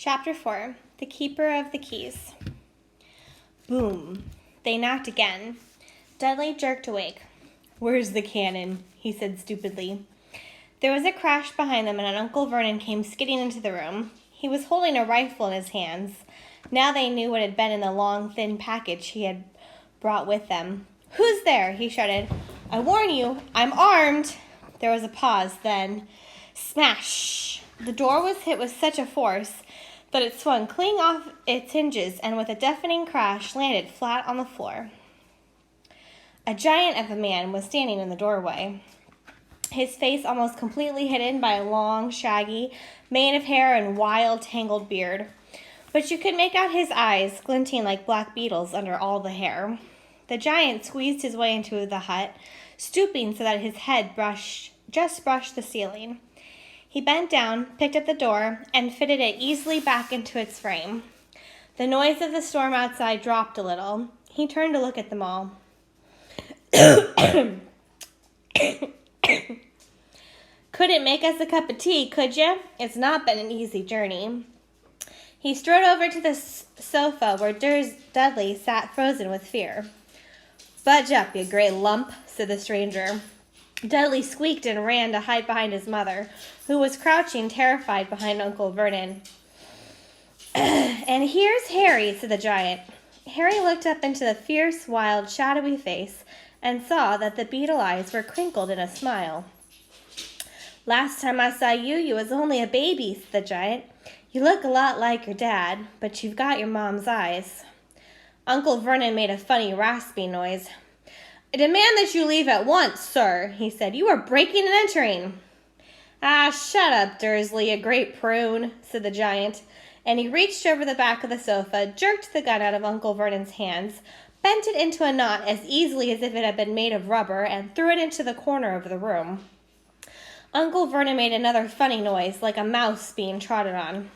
Chapter 4, The Keeper of the Keys. Boom. They knocked again. Dudley jerked awake. "Where's the cannon?" he said stupidly. There was a crash behind them, and Uncle Vernon came skidding into the room. He was holding a rifle in his hands. Now they knew what had been in the long, thin package he had brought with them. "Who's there?" he shouted. "I warn you, I'm armed." There was a pause, then smash! The door was hit with such a force that it swung clean off its hinges and with a deafening crash landed flat on the floor. A giant of a man was standing in the doorway, his face almost completely hidden by a long, shaggy mane of hair and wild, tangled beard. But you could make out his eyes glinting like black beetles under all the hair. The giant squeezed his way into the hut, stooping so that his head just brushed the ceiling. He bent down, picked up the door, and fitted it easily back into its frame. The noise of the storm outside dropped a little. He turned to look at them all. "Couldn't make us a cup of tea, could you? It's not been an easy journey." He strode over to the sofa where Dudley sat frozen with fear. "Budge up, you great lump," said the stranger. Dudley squeaked and ran to hide behind his mother, who was crouching terrified behind Uncle Vernon. "And here's Harry," said the giant. Harry looked up into the fierce, wild, shadowy face and saw that the beetle eyes were crinkled in a smile. "Last time I saw you, you was only a baby," said the giant. "You look a lot like your dad, but you've got your mom's eyes." Uncle Vernon made a funny rasping noise. "I demand that you leave at once, sir," he said. "You are breaking and entering." "Ah, shut up, Dursley, you great prune," said the giant, and he reached over the back of the sofa, jerked the gun out of Uncle Vernon's hands, bent it into a knot as easily as if it had been made of rubber, and threw it into the corner of the room. Uncle Vernon made another funny noise, like a mouse being trodden on.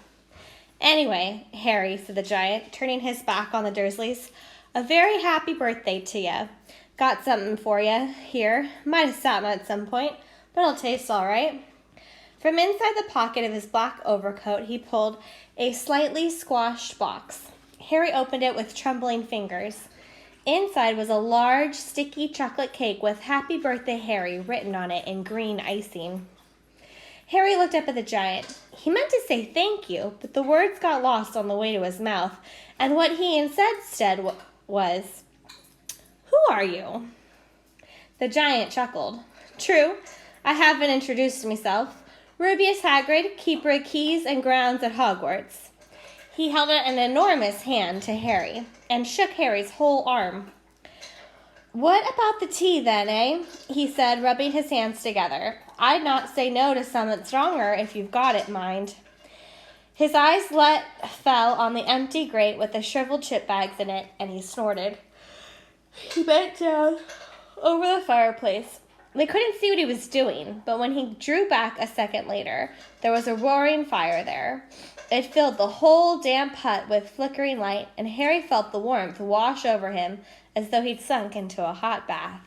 "Anyway, Harry," said the giant, turning his back on the Dursleys, "a very happy birthday to you. Got something for you here. Might have sat on it at some point, but it'll taste all right." From inside the pocket of his black overcoat, he pulled a slightly squashed box. Harry opened it with trembling fingers. Inside was a large, sticky chocolate cake with "Happy Birthday, Harry" written on it in green icing. Harry looked up at the giant. He meant to say thank you, but the words got lost on the way to his mouth, and what he instead said was, "Who are you?" The giant chuckled. "True, I haven't introduced myself. Rubeus Hagrid, keeper of keys and grounds at Hogwarts." He held out an enormous hand to Harry and shook Harry's whole arm. "What about the tea, then, eh?" he said, rubbing his hands together. "I'd not say no to something stronger if you've got it, mind." His eyes fell on the empty grate with the shriveled chip bags in it, and he snorted. He bent down over the fireplace. They couldn't see what he was doing, but when he drew back a second later, there was a roaring fire there. It filled the whole damp hut with flickering light, and Harry felt the warmth wash over him as though he'd sunk into a hot bath.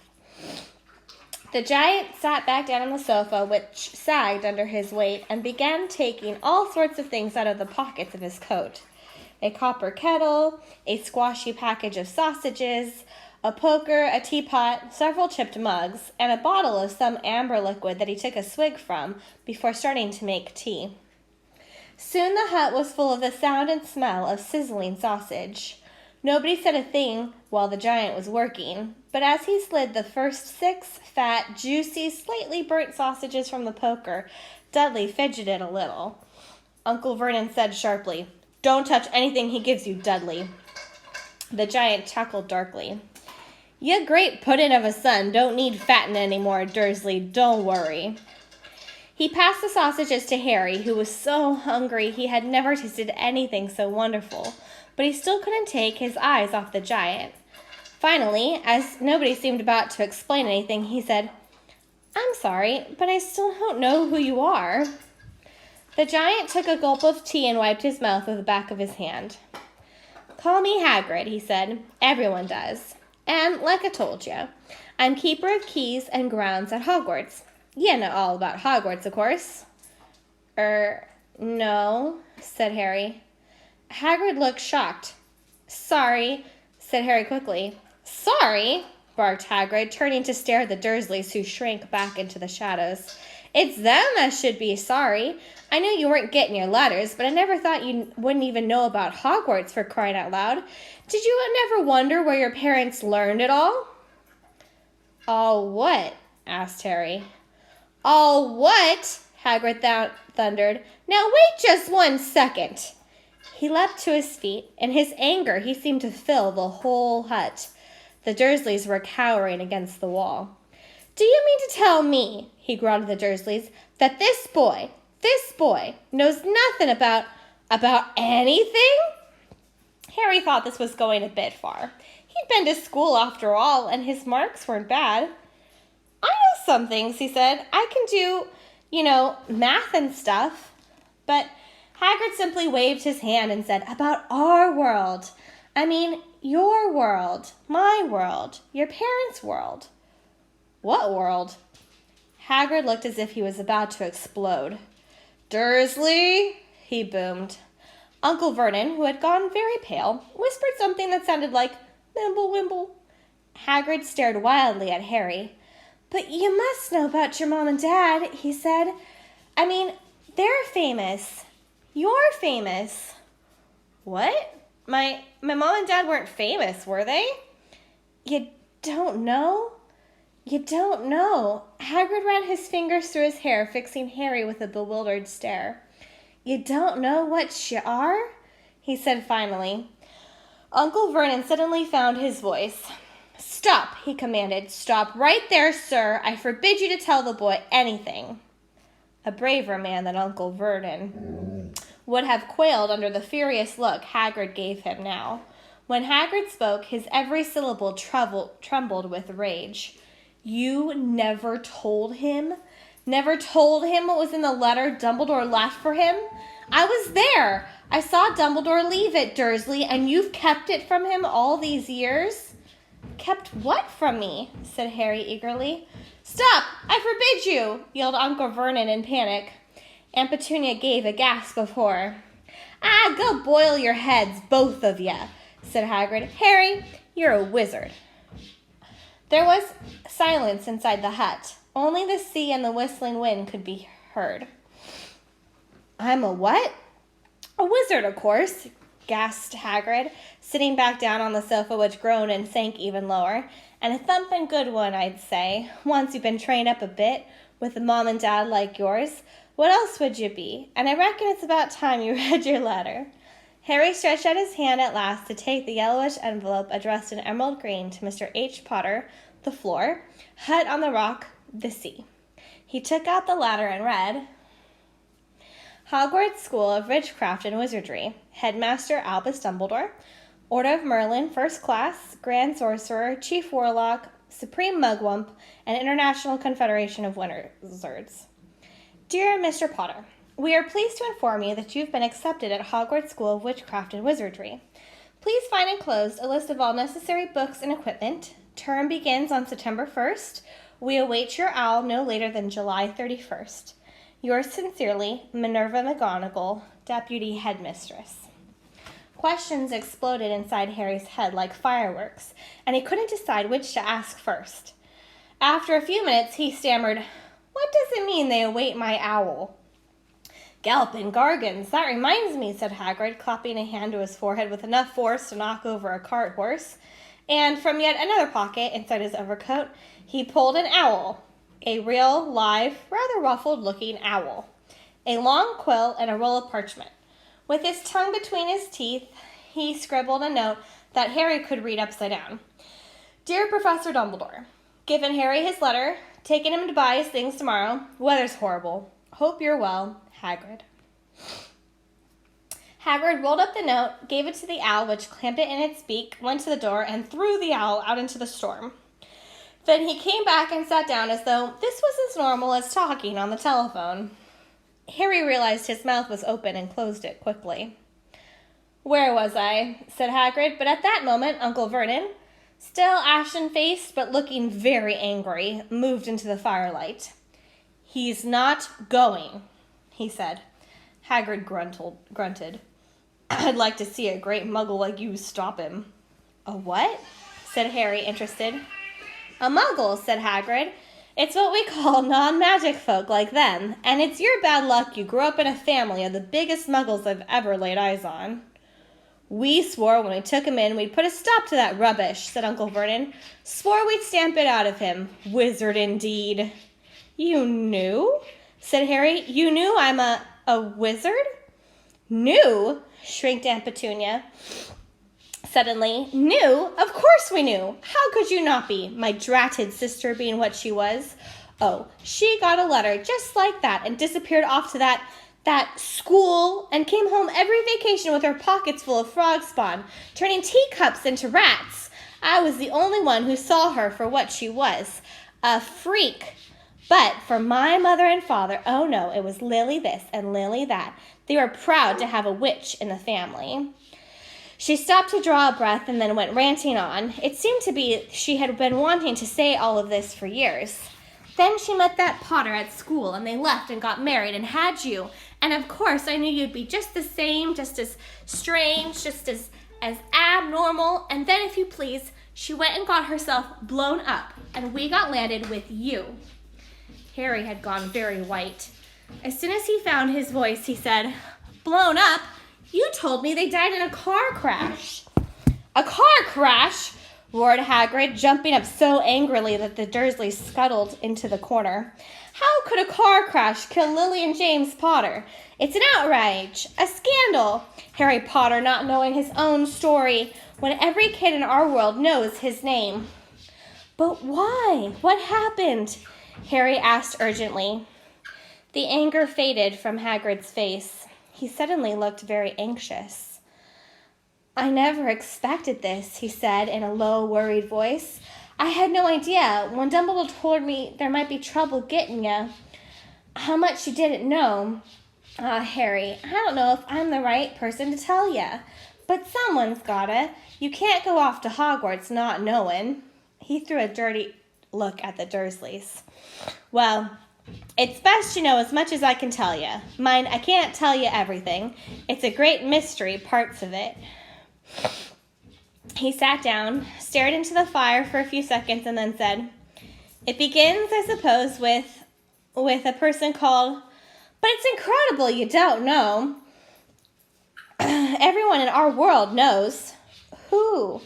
The giant sat back down on the sofa, which sagged under his weight, and began taking all sorts of things out of the pockets of his coat. A copper kettle, a squashy package of sausages, a poker, a teapot, several chipped mugs, and a bottle of some amber liquid that he took a swig from before starting to make tea. Soon the hut was full of the sound and smell of sizzling sausage. Nobody said a thing while the giant was working, but as he slid the first 6 fat, juicy, slightly burnt sausages from the poker, Dudley fidgeted a little. Uncle Vernon said sharply, "Don't touch anything he gives you, Dudley." The giant chuckled darkly. "You great puddin' of a son don't need fattin' any more, Dursley, don't worry." He passed the sausages to Harry, who was so hungry he had never tasted anything so wonderful, but he still couldn't take his eyes off the giant. Finally, as nobody seemed about to explain anything, he said, "I'm sorry, but I still don't know who you are." The giant took a gulp of tea and wiped his mouth with the back of his hand. "Call me Hagrid," he said. "Everyone does. And, like I told you, I'm keeper of keys and grounds at Hogwarts. You know all about Hogwarts, of course." "No," said Harry. Hagrid looked shocked. Sorry, said Harry quickly. Sorry, barked Hagrid, turning to stare at the Dursleys, who shrank back into the shadows. It's them that should be sorry. I knew you weren't getting your letters, but I never thought you wouldn't even know about Hogwarts, for crying out loud. Did you never wonder where your parents learned it all? All what? Asked Harry. All what? Hagrid thundered. Now wait just 1 second. He leapt to his feet. In his anger, he seemed to fill the whole hut. The Dursleys were cowering against the wall. Do you mean to tell me, he growled at the Dursleys, that this boy, knows nothing about anything? Harry thought this was going a bit far. He'd been to school after all, and his marks weren't bad. I know some things, he said. I can do, math and stuff. But Hagrid simply waved his hand and said, about our world. I mean, your world, my world, your parents' world. What world? Hagrid looked as if he was about to explode. Dursley, he boomed. Uncle Vernon, who had gone very pale, whispered something that sounded like Mimble Wimble. Hagrid stared wildly at Harry. But you must know about your mom and dad, he said. I mean, they're famous. You're famous. What? My mom and dad weren't famous, were they? You don't know? You don't know. Hagrid ran his fingers through his hair, fixing Harry with a bewildered stare. You don't know what you are? He said finally. Uncle Vernon suddenly found his voice. Stop, he commanded. Stop right there, sir. I forbid you to tell the boy anything. A braver man than Uncle Vernon would have quailed under the furious look Hagrid gave him now. When Hagrid spoke, his every syllable trembled with rage. You never told him? Never told him what was in the letter Dumbledore left for him? I was there. I saw Dumbledore leave it, Dursley, and you've kept it from him all these years? Kept what from me? Said Harry eagerly. Stop! I forbid you! Yelled Uncle Vernon in panic. Aunt Petunia gave a gasp of horror. Ah, go boil your heads, both of you, said Hagrid. Harry, you're a wizard. There was silence inside the hut. Only the sea and the whistling wind could be heard. I'm a what? A wizard, of course, gasped Hagrid, sitting back down on the sofa, which groaned and sank even lower. And a thumping good one, I'd say. Once you've been trained up a bit, with a mom and dad like yours, what else would you be? And I reckon it's about time you read your letter. Harry stretched out his hand at last to take the yellowish envelope addressed in emerald green to Mr. H. Potter, the floor, hut on the rock, the sea. He took out the letter and read, Hogwarts School of Witchcraft and Wizardry, Headmaster Albus Dumbledore, Order of Merlin, First Class, Grand Sorcerer, Chief Warlock, Supreme Mugwump, and International Confederation of Wizards. Dear Mr. Potter, we are pleased to inform you that you've been accepted at Hogwarts School of Witchcraft and Wizardry. Please find enclosed a list of all necessary books and equipment. Term begins on September 1st. We await your owl no later than July 31st. Yours sincerely, Minerva McGonagall, Deputy Headmistress. Questions exploded inside Harry's head like fireworks, and he couldn't decide which to ask first. After a few minutes, he stammered, What does it mean they await my owl? Galloping Gargans, that reminds me, said Hagrid, clapping a hand to his forehead with enough force to knock over a cart horse. And from yet another pocket inside his overcoat, he pulled an owl. A real, live, rather ruffled-looking owl. A long quill and a roll of parchment. With his tongue between his teeth, he scribbled a note that Harry could read upside down. Dear Professor Dumbledore, given Harry his letter, taking him to buy his things tomorrow. Weather's horrible. Hope you're well, Hagrid. Hagrid rolled up the note, gave it to the owl, which clamped it in its beak, went to the door, and threw the owl out into the storm. Then he came back and sat down as though this was as normal as talking on the telephone. Harry realized his mouth was open and closed it quickly. Where was I? Said Hagrid, but at that moment Uncle Vernon, still ashen-faced but looking very angry, moved into the firelight. He's not going, he said. Hagrid grunted. I'd like to see a great muggle like you stop him. A what? Said Harry, interested. A muggle, said Hagrid. It's what we call non-magic folk like them, and it's your bad luck you grew up in a family of the biggest muggles I've ever laid eyes on. We swore when we took him in we'd put a stop to that rubbish, said Uncle Vernon. Swore we'd stamp it out of him. Wizard indeed. You knew? Said Harry. You knew I'm a wizard? Knew? Shrieked Aunt Petunia. Suddenly, knew? Of course we knew. How could you not be, my dratted sister being what she was? Oh, she got a letter just like that and disappeared off to that school and came home every vacation with her pockets full of frog spawn, turning teacups into rats. I was the only one who saw her for what she was, a freak. But for my mother and father, oh no, it was Lily this and Lily that. They were proud to have a witch in the family. She stopped to draw a breath and then went ranting on. It seemed to be she had been wanting to say all of this for years. Then she met that Potter at school, and they left and got married and had you. And of course, I knew you'd be just the same, just as strange, just as abnormal. And then, if you please, she went and got herself blown up, and we got landed with you. Harry had gone very white. As soon as he found his voice, he said, Blown up? You told me they died in a car crash. A car crash? Roared Hagrid, jumping up so angrily that the Dursleys scuttled into the corner. How could a car crash kill Lily and James Potter? It's an outrage, a scandal. Harry Potter not knowing his own story when every kid in our world knows his name. But why? What happened? Harry asked urgently. The anger faded from Hagrid's face. He suddenly looked very anxious. I never expected this, he said in a low, worried voice. I had no idea. When Dumbledore told me there might be trouble getting you, how much you didn't know. Harry, I don't know if I'm the right person to tell you, but someone's gotta. You can't go off to Hogwarts not knowing. He threw a dirty look at the Dursleys. Well, it's best you know as much as I can tell you. Mind, I can't tell you everything. It's a great mystery, parts of it. He sat down, stared into the fire for a few seconds, and then said, It begins, I suppose, with a person called... But it's incredible you don't know. Everyone in our world knows. Who?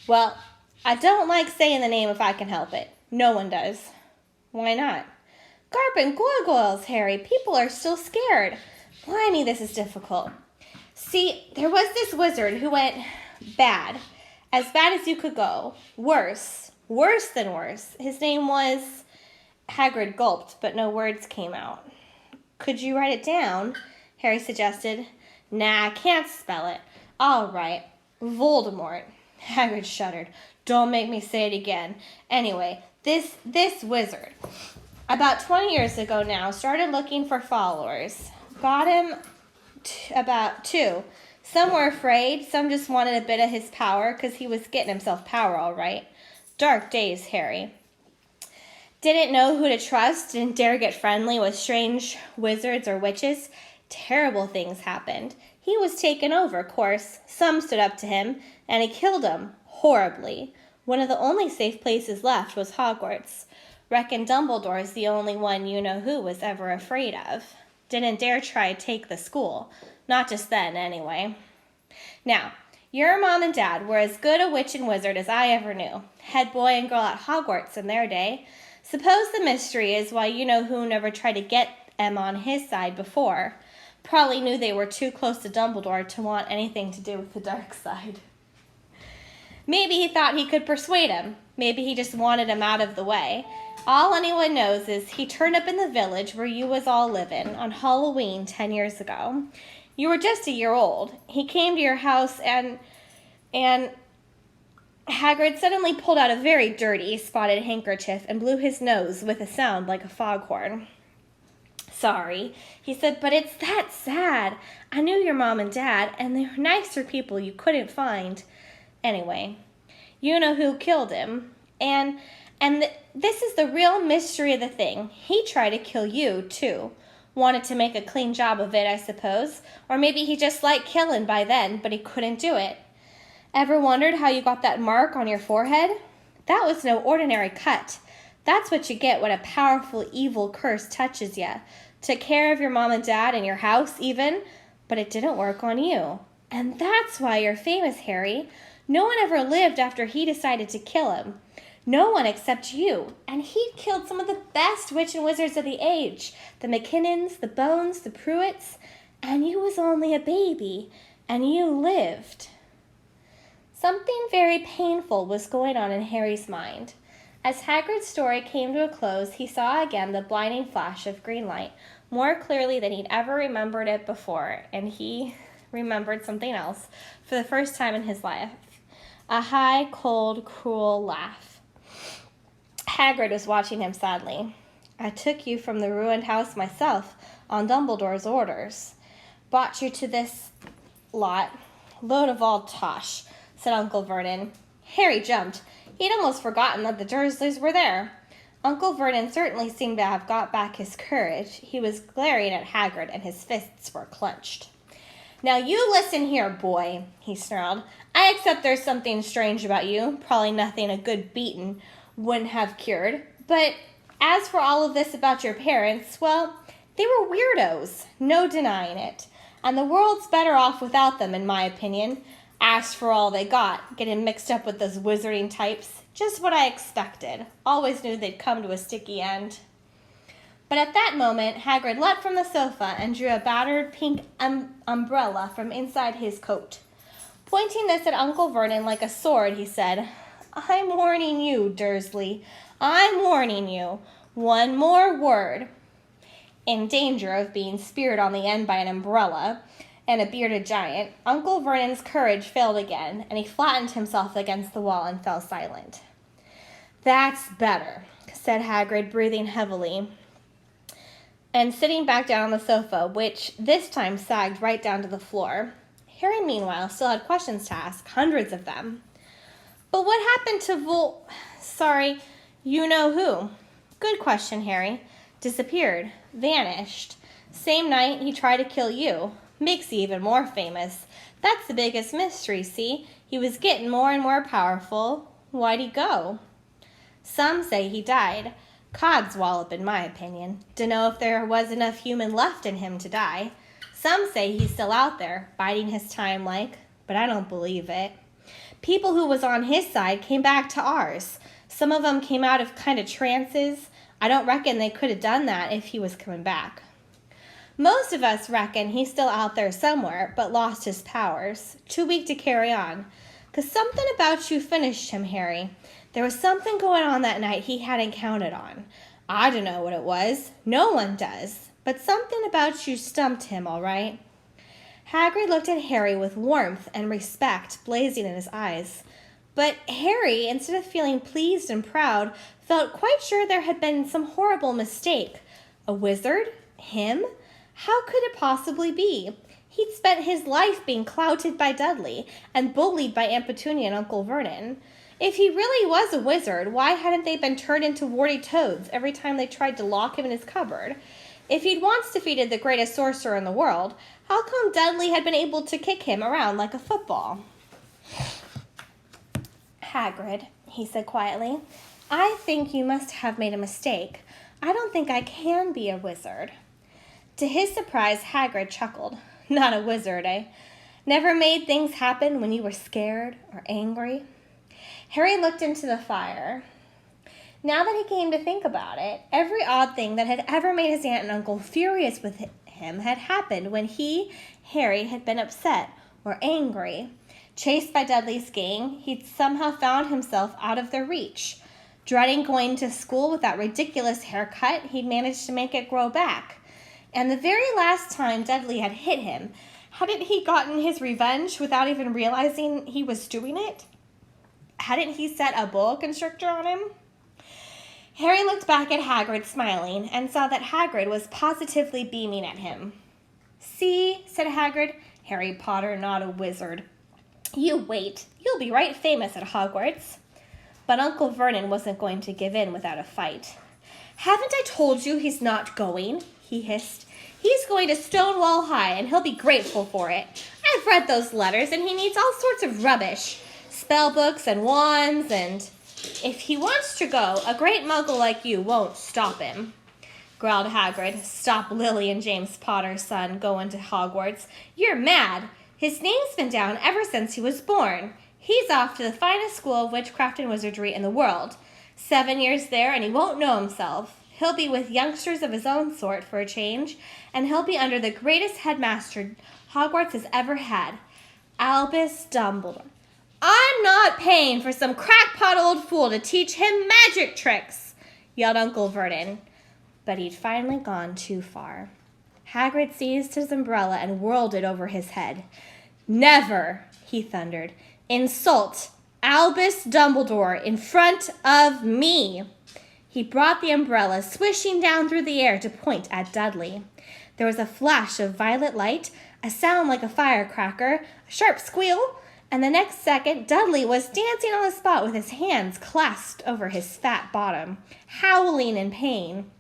Well, I don't like saying the name if I can help it. No one does. Why not? Garp and Gargoyles, Harry. People are still scared. Blimey, this is difficult. See, there was this wizard who went bad. As bad as you could go. Worse. Worse than worse. His name was... Hagrid gulped, but no words came out. Could you write it down? Harry suggested. Nah, I can't spell it. All right. Voldemort. Hagrid shuddered. Don't make me say it again. Anyway, this wizard, about 20 years ago now, started looking for followers. Got him about 2. Some were afraid, some just wanted a bit of his power, because he was getting himself power all right. Dark days, Harry. Didn't know who to trust, didn't dare get friendly with strange wizards or witches. Terrible things happened. He was taken over, of course. Some stood up to him, and he killed them, horribly. One of the only safe places left was Hogwarts. Reckon Dumbledore's the only one you-know-who was ever afraid of. Didn't dare try to take the school. Not just then, anyway. Now, your mom and dad were as good a witch and wizard as I ever knew. Head boy and girl at Hogwarts in their day. Suppose the mystery is why you-know-who never tried to get them on his side before. Probably knew they were too close to Dumbledore to want anything to do with the dark side. Maybe he thought he could persuade him. Maybe he just wanted him out of the way. All anyone knows is he turned up in the village where you was all living on Halloween 10 years ago. You were just a year old. He came to your house and Hagrid suddenly pulled out a very dirty, spotted handkerchief and blew his nose with a sound like a foghorn. Sorry, he said, but it's that sad. I knew your mom and dad, and they were nicer people you couldn't find. Anyway, you know who killed him, and this is the real mystery of the thing. He tried to kill you, too. Wanted to make a clean job of it, I suppose. Or maybe he just liked killing by then, but he couldn't do it. Ever wondered how you got that mark on your forehead? That was no ordinary cut. That's what you get when a powerful evil curse touches you. Took care of your mom and dad and your house even, but it didn't work on you. And that's why you're famous, Harry. No one ever lived after he decided to kill him. No one except you. And he'd killed some of the best witch and wizards of the age. The McKinnons, the Bones, the Pruitts. And you was only a baby. And you lived. Something very painful was going on in Harry's mind. As Hagrid's story came to a close, he saw again the blinding flash of green light, more clearly than he'd ever remembered it before, and he remembered something else for the first time in his life. A high, cold, cruel laugh. Hagrid was watching him sadly. I took you from the ruined house myself, on Dumbledore's orders. Brought you to this lot. Load of all tosh, said Uncle Vernon. Harry jumped. He'd almost forgotten that the Dursleys were there. Uncle Vernon certainly seemed to have got back his courage. He was glaring at Hagrid, and his fists were clenched. Now you listen here, boy, he snarled. I accept there's something strange about you, probably nothing a good beating wouldn't have cured. But as for all of this about your parents, well, they were weirdos, no denying it. And the world's better off without them, in my opinion. Asked for all they got, getting mixed up with those wizarding types. Just what I expected. Always knew they'd come to a sticky end. But at that moment, Hagrid leapt from the sofa and drew a battered pink umbrella from inside his coat. Pointing this at Uncle Vernon like a sword, he said, I'm warning you, Dursley. I'm warning you. One more word. In danger of being speared on the end by an umbrella and a bearded giant, Uncle Vernon's courage failed again, and he flattened himself against the wall and fell silent. That's better, said Hagrid, breathing heavily, and sitting back down on the sofa, which this time sagged right down to the floor. Harry, meanwhile, still had questions to ask, hundreds of them. But what happened to you-know-who? Good question, Harry. Disappeared. Vanished. Same night he tried to kill you. Makes you even more famous. That's the biggest mystery, see? He was getting more and more powerful. Why'd he go? Some say he died. Codswallop, in my opinion. Dunno if there was enough human left in him to die. Some say he's still out there, biding his time like, but I don't believe it. People who was on his side came back to ours. Some of them came out of kind of trances. I don't reckon they could have done that if he was coming back. Most of us reckon he's still out there somewhere, but lost his powers. Too weak to carry on. 'Cause something about you finished him, Harry. There was something going on that night he hadn't counted on. I don't know what it was. No one does. But something about you stumped him, all right. Hagrid looked at Harry with warmth and respect blazing in his eyes. But Harry, instead of feeling pleased and proud, felt quite sure there had been some horrible mistake. A wizard? Him? How could it possibly be? He'd spent his life being clouted by Dudley and bullied by Aunt Petunia and Uncle Vernon. If he really was a wizard, why hadn't they been turned into warty toads every time they tried to lock him in his cupboard? If he'd once defeated the greatest sorcerer in the world, how come Dudley had been able to kick him around like a football? Hagrid, he said quietly, I think you must have made a mistake. I don't think I can be a wizard. To his surprise, Hagrid chuckled. Not a wizard, eh? Never made things happen when you were scared or angry? Harry looked into the fire. Now that he came to think about it, every odd thing that had ever made his aunt and uncle furious with him had happened when he, Harry, had been upset or angry. Chased by Dudley's gang, he'd somehow found himself out of their reach. Dreading going to school with that ridiculous haircut, he'd managed to make it grow back. And the very last time Dudley had hit him, hadn't he gotten his revenge without even realizing he was doing it? Hadn't he set a boa constrictor on him? Harry looked back at Hagrid smiling and saw that Hagrid was positively beaming at him. See, said Hagrid, Harry Potter not a wizard. You wait, you'll be right famous at Hogwarts. But Uncle Vernon wasn't going to give in without a fight. Haven't I told you he's not going? He hissed. He's going to Stonewall High, and he'll be grateful for it. I've read those letters, and he needs all sorts of rubbish. Spell books and wands, and if he wants to go, a great muggle like you won't stop him, growled Hagrid. Stop Lily and James Potter's son going to Hogwarts. You're mad. His name's been down ever since he was born. He's off to the finest school of witchcraft and wizardry in the world. 7 years there, and he won't know himself. He'll be with youngsters of his own sort for a change, and he'll be under the greatest headmaster Hogwarts has ever had, Albus Dumbledore. I'm not paying for some crackpot old fool to teach him magic tricks, yelled Uncle Vernon. But he'd finally gone too far. Hagrid seized his umbrella and whirled it over his head. Never, he thundered, insult Albus Dumbledore in front of me. He brought the umbrella swishing down through the air to point at Dudley. There was a flash of violet light, a sound like a firecracker, a sharp squeal, and the next second Dudley was dancing on the spot with his hands clasped over his fat bottom, howling in pain.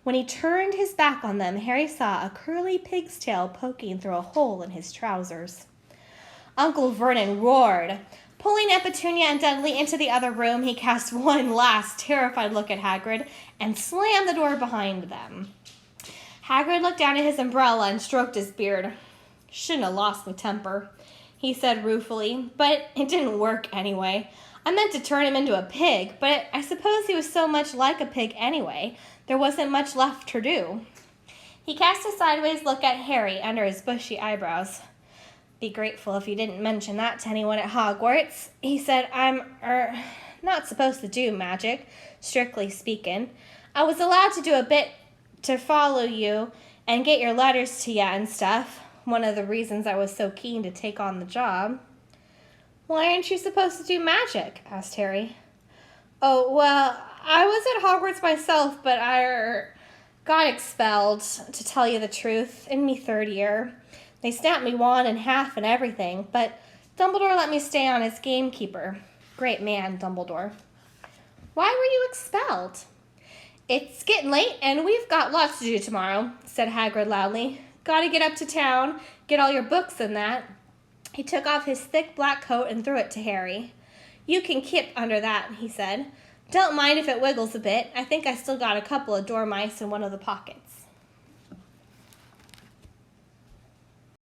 When he turned his back on them, Harry saw a curly pig's tail poking through a hole in his trousers. Uncle Vernon roared. Pulling Aunt Petunia and Dudley into the other room, he cast one last terrified look at Hagrid and slammed the door behind them. Hagrid looked down at his umbrella and stroked his beard. Shouldn't have lost my temper, he said ruefully, but it didn't work anyway. I meant to turn him into a pig, but I suppose he was so much like a pig anyway, there wasn't much left to do. He cast a sideways look at Harry under his bushy eyebrows. Be grateful if you didn't mention that to anyone at Hogwarts, he said. I'm, not supposed to do magic, strictly speaking. I was allowed to do a bit to follow you and get your letters to you and stuff. One of the reasons I was so keen to take on the job. Why aren't you supposed to do magic? Asked Harry. Oh, well, I was at Hogwarts myself, but I got expelled, to tell you the truth, in me 3rd year. They snapped me wand in half and everything, but Dumbledore let me stay on as gamekeeper. Great man, Dumbledore. Why were you expelled? It's getting late, and we've got lots to do tomorrow, said Hagrid loudly. Gotta get up to town, get all your books and that. He took off his thick black coat and threw it to Harry. You can keep under that, he said. Don't mind if it wiggles a bit. I think I still got a couple of dormice in one of the pockets.